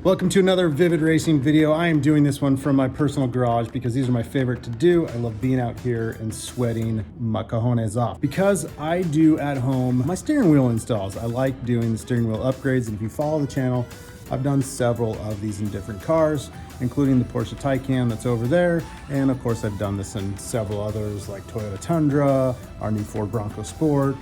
Welcome to another Vivid Racing video. I am doing this one from my personal garage because these are my favorite to do. I love being out here and sweating my cojones off. Because I do at home my steering wheel installs. I like doing the steering wheel upgrades, and if you follow the channel, I've done several of these in different cars, including the Porsche Taycan that's over there. And of course, I've done this in several others like Toyota Tundra, our new Ford Bronco Sport,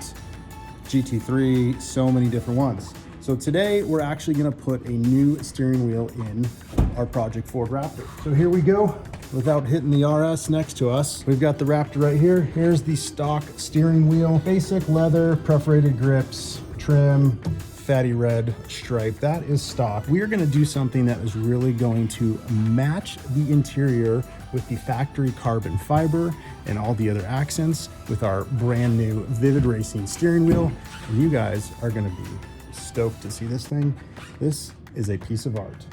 GT3, so many different ones. So today we're actually gonna put a new steering wheel in our Project Ford Raptor. So here we go, without hitting the RS next to us. We've got the Raptor right here. Here's the stock steering wheel, basic leather, perforated grips, trim, fatty red stripe. That is stock. We are gonna do something that is really going to match the interior with the factory carbon fiber and all the other accents with our brand new Vivid Racing steering wheel. And you guys are gonna be stoked to see this thing. This is a piece of art.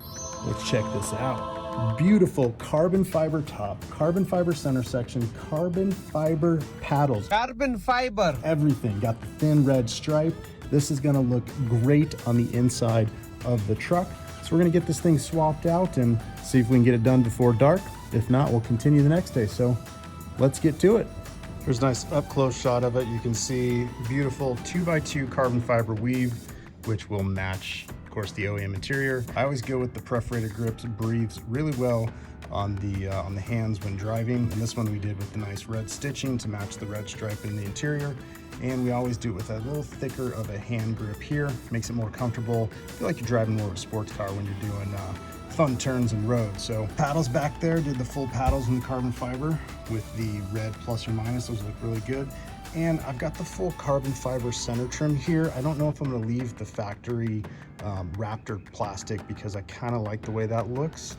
Let's check this out. Beautiful carbon fiber top, carbon fiber center section, carbon fiber paddles. Carbon fiber. Everything. Got the thin red stripe. This is gonna look great on the inside of the truck. So we're gonna get this thing swapped out and see if we can get it done before dark. If not, we'll continue the next day. So let's get to it. There's a nice up close shot of it. You can see beautiful 2x2 carbon fiber weave, which will match, of course, the OEM interior. I always go with the perforated grips. It breathes really well on the hands when driving. And this one we did with the nice red stitching to match the red stripe in the interior. And we always do it with a little thicker of a hand grip here. Makes it more comfortable. I feel like you're driving more of a sports car when you're doing fun turns and roads. So paddles back there, did the full paddles in the carbon fiber with the red plus or minus. Those look really good. And I've got the full carbon fiber center trim here. I don't know if I'm gonna leave the factory Raptor plastic because I kind of like the way that looks.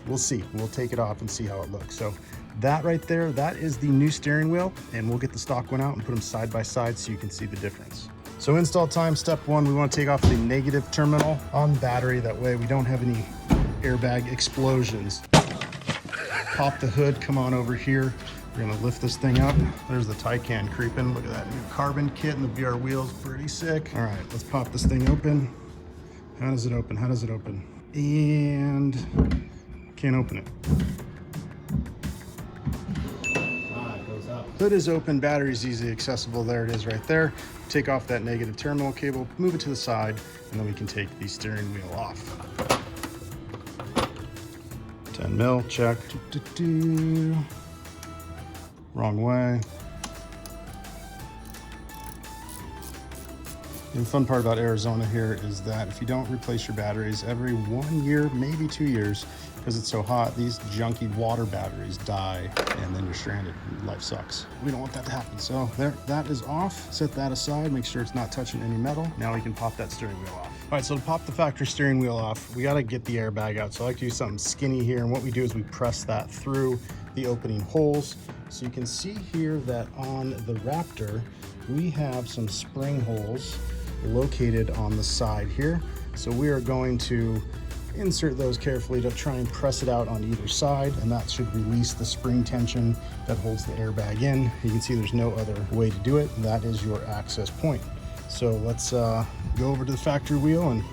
We'll see. We'll take it off and see how it looks. So that right there, that is the new steering wheel, and we'll get the stock one out and put them side by side so you can see the difference. So install time, step one, we want to take off the negative terminal on the battery. That way we don't have any airbag explosions. Pop the hood, come on over here. We're gonna lift this thing up. There's the Taycan creeping. Look at that new carbon kit and the VR wheels, pretty sick. All right, let's pop this thing open. How does it open? How does it open? And can't open it. It goes up. Hood is open, battery's easily accessible. There it is right there. Take off that negative terminal cable, move it to the side, and then we can take the steering wheel off. 10 mil, check. Wrong way. And the fun part about Arizona here is that if you don't replace your batteries every 1 year, maybe 2 years, because it's so hot, these junky water batteries die and then you're stranded. Life sucks. We don't want that to happen. So there, that is off. Set that aside, make sure it's not touching any metal. Now we can pop that steering wheel off. All right, so to pop the factory steering wheel off, we gotta get the airbag out. So I like to use something skinny here, and what we do is we press that through the opening holes. So you can see here that on the Raptor, we have some spring holes located on the side here. So we are going to insert those carefully to try and press it out on either side, and that should release the spring tension that holds the airbag in. You can see there's no other way to do it. That is your access point. So let's go over to the factory wheel and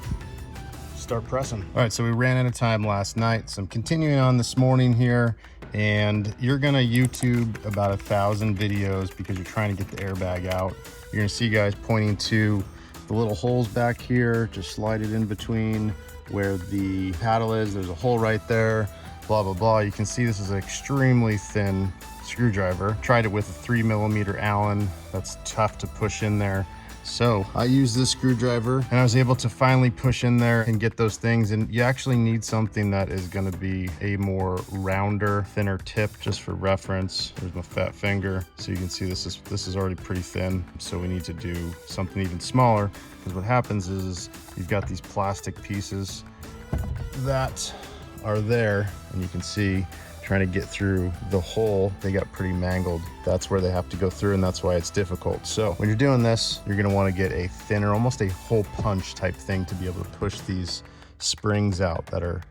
start pressing. All right, so we ran out of time last night, so I'm continuing on this morning here, and you're gonna YouTube about 1,000 videos because you're trying to get the airbag out. You're gonna see guys pointing to the little holes back here, just slide it in between where the paddle is. There's a hole right there, blah, blah, blah. You can see this is an extremely thin screwdriver. Tried it with a 3mm Allen. That's tough to push in there. So I used this screwdriver and I was able to finally push in there and get those things. And you actually need something that is going to be a more rounder, thinner tip, just for reference. There's my fat finger. So you can see this is already pretty thin. So we need to do something even smaller, because what happens is you've got these plastic pieces that are there, and you can see trying to get through the hole, they got pretty mangled. That's where they have to go through, and that's why it's difficult. So when you're doing this, you're gonna wanna get a thinner, almost a hole punch type thing to be able to push these springs out that are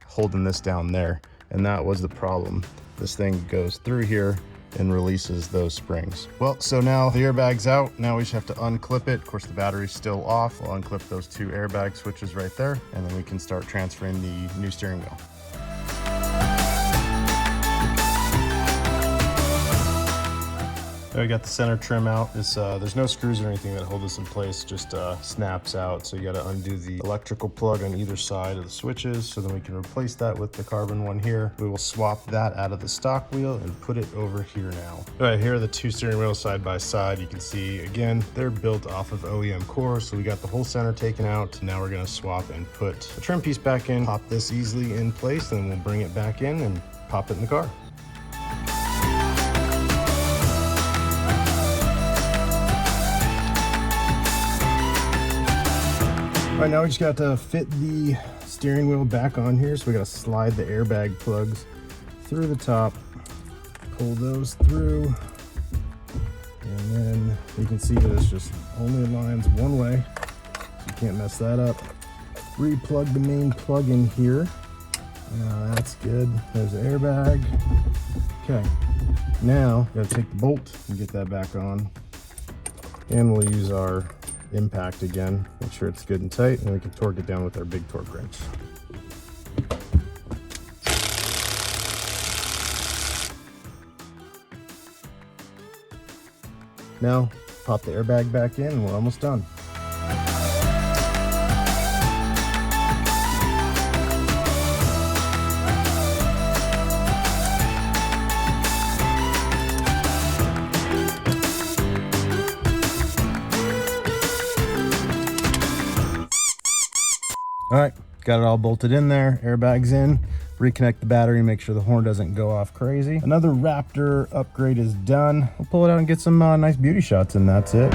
holding this down there. And that was the problem. This thing goes through here, and releases those springs. Well, so now the airbag's out. Now we just have to unclip it. Of course, the battery's still off. We'll unclip those 2 airbag switches right there, and then we can start transferring the new steering wheel. I got the center trim out. There's no screws or anything that hold this in place, just snaps out. So you got to undo the electrical plug on either side of the switches, so then we can replace that with the carbon one here. We will swap that out of the stock wheel and put it over here now. All right, here are the 2 steering wheels side by side. You can see, again, they're built off of OEM cores, so we got the whole center taken out. Now we're going to swap and put the trim piece back in, pop this easily in place, and then we'll bring it back in and pop it in the car. All right, now we just got to fit the steering wheel back on here. So we got to slide the airbag plugs through the top, pull those through, and then you can see that it's just only aligns one way, so you can't mess that up. Replug the main plug in here. That's good. There's the airbag. Okay, now we got to take the bolt and get that back on, and we'll use our impact again, make sure it's good and tight, and we can torque it down with our big torque wrench. Now pop the airbag back in and we're almost done. All right, got it all bolted in there, airbags in, reconnect the battery, make sure the horn doesn't go off crazy. Another Raptor upgrade is done. We'll pull it out and get some nice beauty shots, and that's it.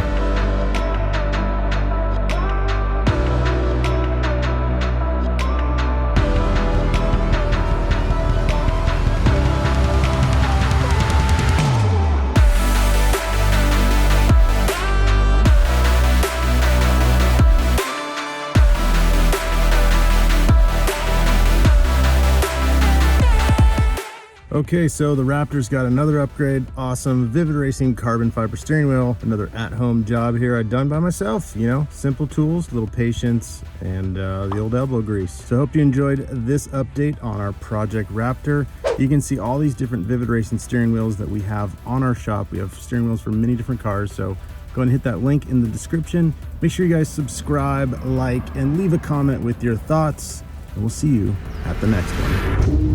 Okay, so the Raptor's got another upgrade. Awesome. Vivid Racing carbon fiber steering wheel. Another at-home job here I've done by myself. You know, simple tools, little patience, and the old elbow grease. So I hope you enjoyed this update on our Project Raptor. You can see all these different Vivid Racing steering wheels that we have on our shop. We have steering wheels for many different cars, so go ahead and hit that link in the description. Make sure you guys subscribe, like, and leave a comment with your thoughts, and we'll see you at the next one.